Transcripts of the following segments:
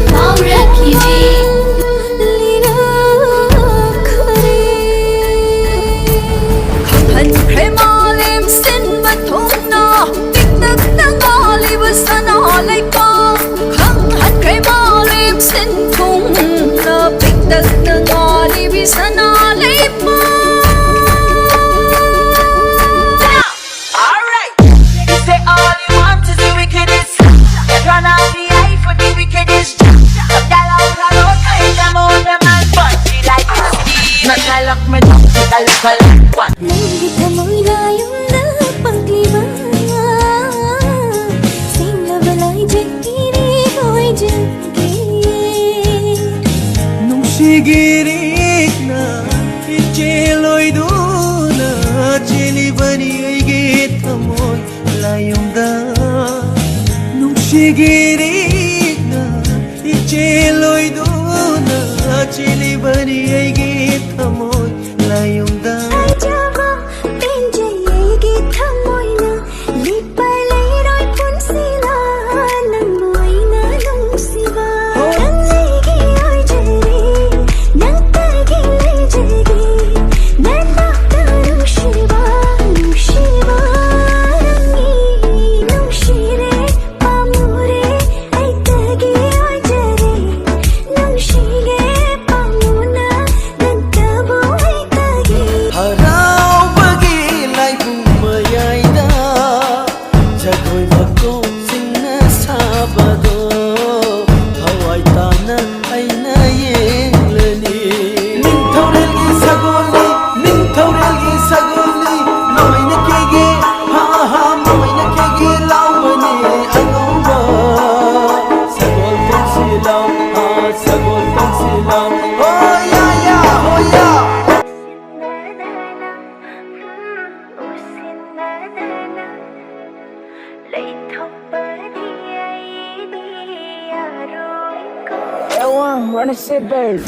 ꯉꯥꯎꯔꯛꯈꯤꯕꯤ ꯂꯤꯔꯛꯈ꯭ꯔꯦ ꯈꯪꯍꯟꯈ꯭ꯔꯦ ꯃꯥꯂꯦꯝ ꯁꯤꯟꯕ ꯊꯨꯡꯅ ꯄꯤꯛꯇꯛꯅ ꯉꯥꯜꯂꯤꯕ ꯁꯅꯥ ꯂꯩꯄꯥꯛ ꯈꯪꯍꯟꯈ꯭ꯔꯦ ꯃꯥꯂꯦꯝ ꯁꯤꯟ ꯊꯨꯡꯅ ꯄꯤꯛꯇꯛꯅ ꯉꯥꯜꯂꯤꯕꯤ ꯁꯅꯥ ꯂꯩꯄꯥꯛ. Nanggi thamoy layong napagdiba Singlabalay jagiri hoy jagi Nung sigirik na icheloy duna Chilibani ay gitamoy layong da Nung sigirik na icheloy duna Chilibani ay gitamoy layong da Run a sit bird.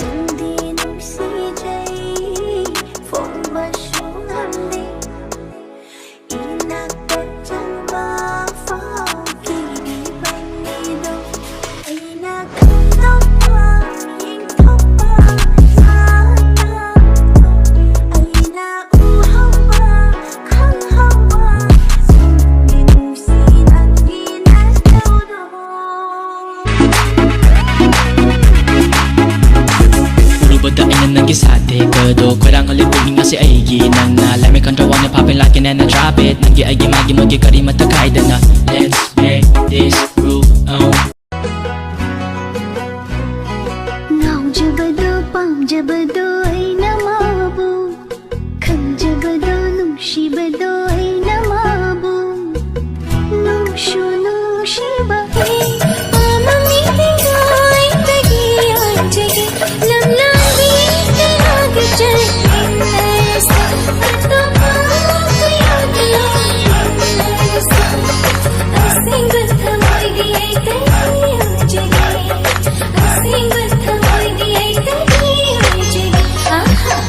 Sate kado kwarang halipin nga si aigi nang na lami control wanna popping like an and drop it nangi aigi magi mogi kari matakay na let's make this groove on ngao jabado pam jabado ay namabu khang jabado nung shibado ay namabu nung shu nung shiba